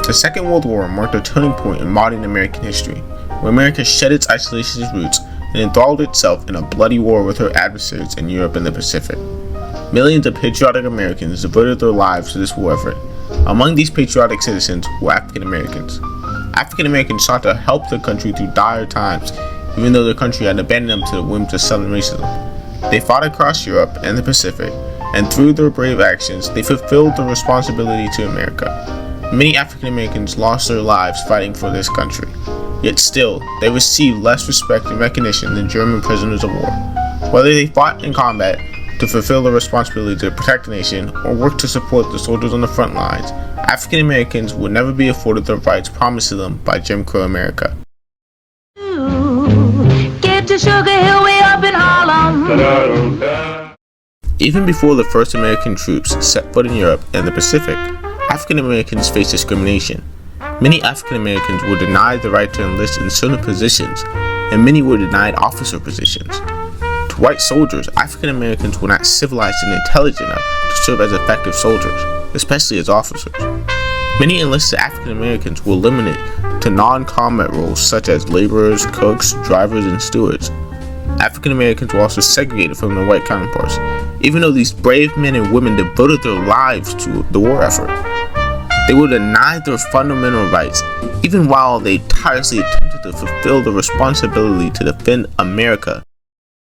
The Second World War marked a turning point in modern American history, where America shed its isolationist roots and enthralled itself in a bloody war with her adversaries in Europe and the Pacific. Millions of patriotic Americans devoted their lives to this war effort. Among these patriotic citizens were African Americans. African Americans sought to help their country through dire times, even though their country had abandoned them to the whims of Southern racism. They fought across Europe and the Pacific, and through their brave actions, they fulfilled their responsibility to America. Many African Americans lost their lives fighting for this country, yet still, they received less respect and recognition than German prisoners of war. Whether they fought in combat to fulfill their responsibility to protect the nation or work to support the soldiers on the front lines, African Americans would never be afforded the rights promised to them by Jim Crow America. Get to Sugar Hill way up in Harlem. Even before the first American troops set foot in Europe and the Pacific, African Americans faced discrimination. Many African Americans were denied the right to enlist in certain positions, and many were denied officer positions. To white soldiers, African Americans were not civilized and intelligent enough to serve as effective soldiers, especially as officers. Many enlisted African Americans were limited to non-combat roles such as laborers, cooks, drivers, and stewards. African Americans were also segregated from their white counterparts, even though these brave men and women devoted their lives to the war effort. They were denied their fundamental rights, even while they tirelessly attempted to fulfill the responsibility to defend America.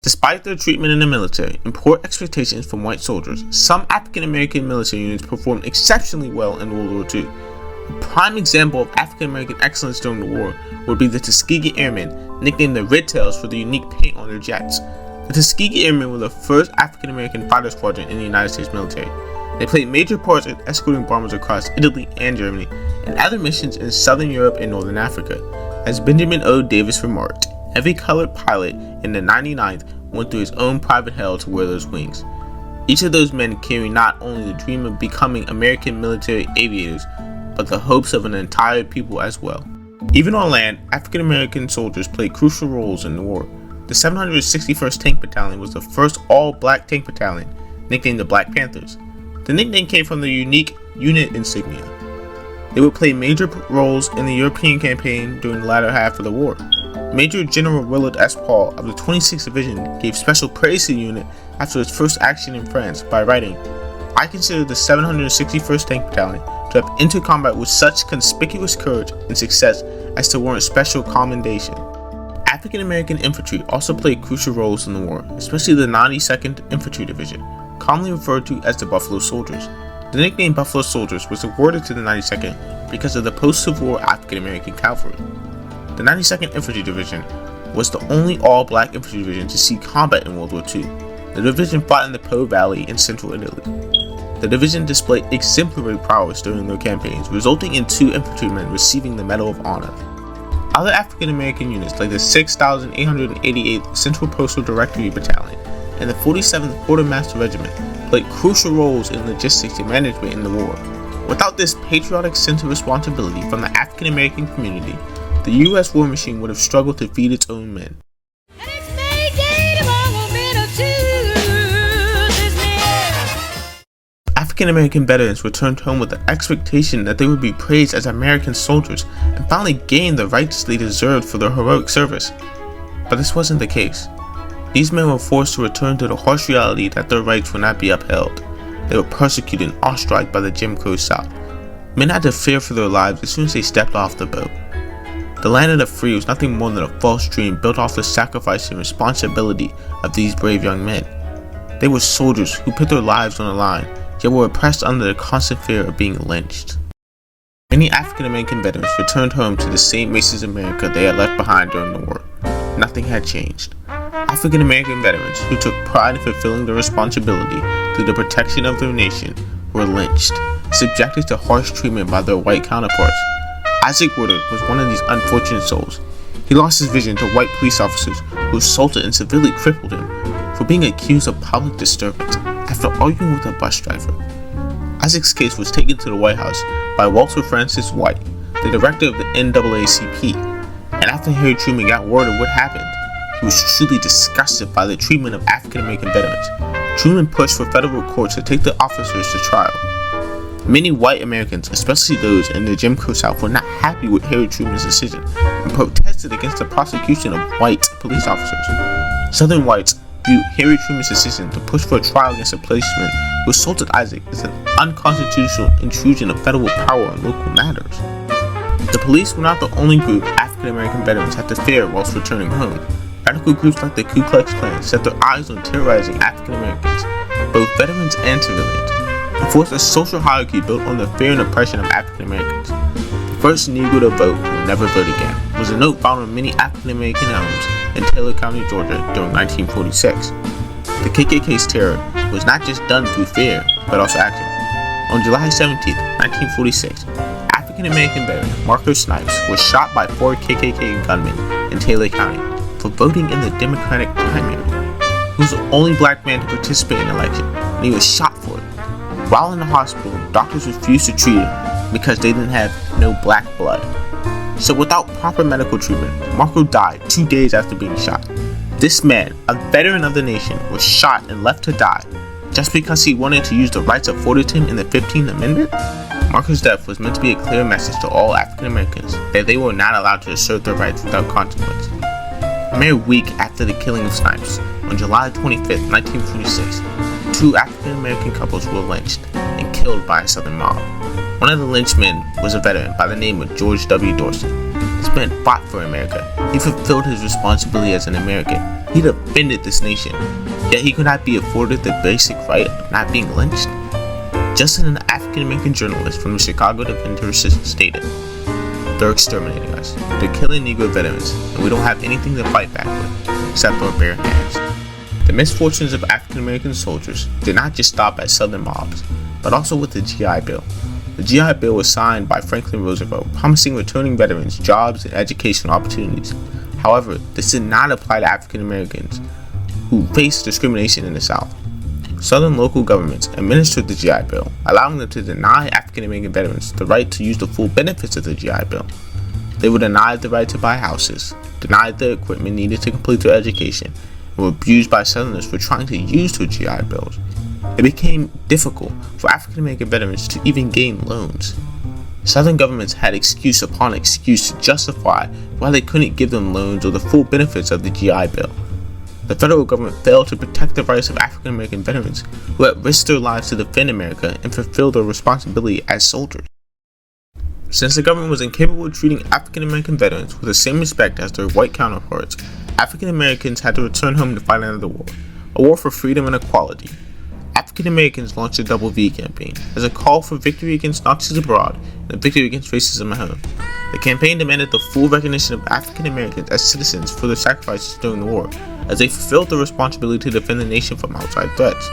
Despite their treatment in the military and poor expectations from white soldiers, some African American military units performed exceptionally well in World War II. A prime example of African American excellence during the war would be the Tuskegee Airmen, nicknamed the Red Tails for the unique paint on their jets. The Tuskegee Airmen were the first African American fighter squadron in the United States military. They played major parts in escorting bombers across Italy and Germany and other missions in Southern Europe and Northern Africa. As Benjamin O. Davis remarked, every colored pilot in the 99th went through his own private hell to wear those wings. Each of those men carried not only the dream of becoming American military aviators, but the hopes of an entire people as well. Even on land, African American soldiers played crucial roles in the war. The 761st Tank Battalion was the first all-black tank battalion, nicknamed the Black Panthers. The nickname came from their unique unit insignia. They would play major roles in the European campaign during the latter half of the war. Major General Willard S. Paul of the 26th Division gave special praise to the unit after its first action in France by writing, "I consider the 761st Tank Battalion to have entered combat with such conspicuous courage and success as to warrant special commendation." African American infantry also played crucial roles in the war, especially the 92nd Infantry Division, commonly referred to as the Buffalo Soldiers. The nickname Buffalo Soldiers was awarded to the 92nd because of the post-Civil War African American cavalry. The 92nd Infantry Division was the only all-black infantry division to see combat in World War II. The division fought in the Po Valley in central Italy. The division displayed exemplary prowess during their campaigns, resulting in 2 infantrymen receiving the Medal of Honor. Other African American units like the 6,888th Central Postal Directory Battalion and the 47th Quartermaster Regiment played crucial roles in logistics and management in the war. Without this patriotic sense of responsibility from the African American community, the U.S. war machine would have struggled to feed its own men. African American veterans returned home with the expectation that they would be praised as American soldiers and finally gain the rights they deserved for their heroic service. But this wasn't the case. These men were forced to return to the harsh reality that their rights would not be upheld. They were persecuted and ostracized by the Jim Crow South. Men had to fear for their lives as soon as they stepped off the boat. The land of the free was nothing more than a false dream built off the sacrifice and responsibility of these brave young men. They were soldiers who put their lives on the line, yet were oppressed under the constant fear of being lynched. Many African American veterans returned home to the same racist America they had left behind during the war. Nothing had changed. African American veterans who took pride in fulfilling their responsibility through the protection of their nation were lynched, subjected to harsh treatment by their white counterparts. Isaac Woodard was one of these unfortunate souls. He lost his vision to white police officers who assaulted and severely crippled him for being accused of public disturbance after arguing with a bus driver. Isaac's case was taken to the White House by Walter Francis White, the director of the NAACP, and after Harry Truman got word of what happened, he was truly disgusted by the treatment of African American veterans. Truman pushed for federal courts to take the officers to trial. Many white Americans, especially those in the Jim Crow South, were not happy with Harry Truman's decision and protested against the prosecution of white police officers. Southern whites viewed Harry Truman's decision to push for a trial against a policeman who assaulted Isaac as an unconstitutional intrusion of federal power on local matters. The police were not the only group African American veterans had to fear whilst returning home. Radical groups like the Ku Klux Klan set their eyes on terrorizing African Americans, both veterans and civilians, and forced a social hierarchy built on the fear and oppression of African Americans. The first Negro to vote will never vote again was a note found on many African American homes in Taylor County, Georgia during 1946. The KKK's terror was not just done through fear, but also action. On July 17, 1946, African American veteran Marco Snipes was shot by 4 KKK gunmen in Taylor County for voting in the Democratic primary. He was the only black man to participate in the election, and he was shot for it. While in the hospital, doctors refused to treat him because they didn't have no black blood. So without proper medical treatment, Marco died 2 days after being shot. This man, a veteran of the nation, was shot and left to die just because he wanted to use the rights afforded to him in the 15th Amendment? Marco's death was meant to be a clear message to all African Americans that they were not allowed to assert their rights without consequence. A mere week after the killing of Snipes, on July 25, 1946, 2 African American couples were lynched and killed by a Southern mob. One of the lynchmen was a veteran by the name of George W. Dorsey. This man fought for America. He fulfilled his responsibility as an American. He defended this nation, yet he could not be afforded the basic right of not being lynched. Just as an African American journalist from the Chicago Defender stated, "They're exterminating us. They're killing Negro veterans, and we don't have anything to fight back with, except our bare hands." The misfortunes of African American soldiers did not just stop at Southern mobs, but also with the GI Bill. The GI Bill was signed by Franklin Roosevelt, promising returning veterans jobs and educational opportunities. However, this did not apply to African Americans who faced discrimination in the South. Southern local governments administered the GI Bill, allowing them to deny African American veterans the right to use the full benefits of the GI Bill. They were denied the right to buy houses, denied the equipment needed to complete their education, and were abused by Southerners for trying to use their GI Bills. It became difficult for African American veterans to even gain loans. Southern governments had excuse upon excuse to justify why they couldn't give them loans or the full benefits of the GI Bill. The federal government failed to protect the rights of African American veterans who had risked their lives to defend America and fulfill their responsibility as soldiers. Since the government was incapable of treating African American veterans with the same respect as their white counterparts, African Americans had to return home to fight another war, a war for freedom and equality. African Americans launched the Double V campaign as a call for victory against Nazis abroad and a victory against racism at home. The campaign demanded the full recognition of African Americans as citizens for their sacrifices during the war, as they fulfilled their responsibility to defend the nation from outside threats.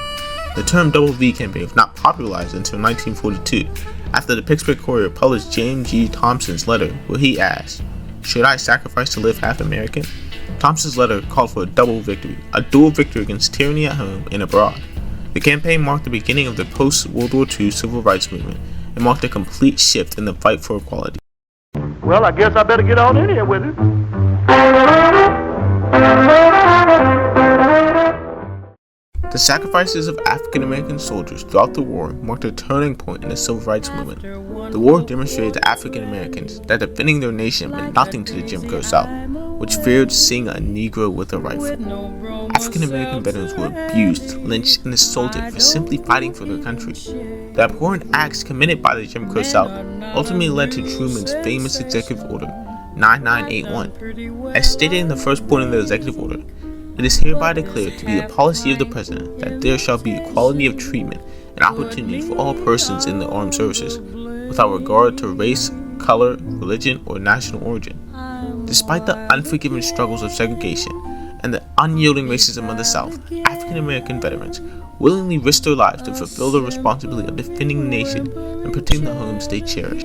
The term Double V campaign was not popularized until 1942, after the Pittsburgh Courier published James G. Thompson's letter where he asked, "Should I sacrifice to live half American?" Thompson's letter called for a double victory, a dual victory against tyranny at home and abroad. The campaign marked the beginning of the post-World War II civil rights movement and marked a complete shift in the fight for equality. Well, I guess I better get on in here with it. The sacrifices of African American soldiers throughout the war marked a turning point in the civil rights movement. The war demonstrated to African Americans that defending their nation meant nothing to the Jim Crow South, which feared seeing a Negro with a rifle. African American veterans were abused, lynched, and assaulted for simply fighting for their country. The abhorrent acts committed by the Jim Crow South ultimately led to Truman's famous Executive Order 9981. As stated in the first point of the Executive Order, it is hereby declared to be the policy of the President that there shall be equality of treatment and opportunity for all persons in the armed services, without regard to race, color, religion, or national origin. Despite the unforgiving struggles of segregation and the unyielding racism of the South, African American veterans willingly risked their lives to fulfill their responsibility of defending the nation and protecting the homes they cherish.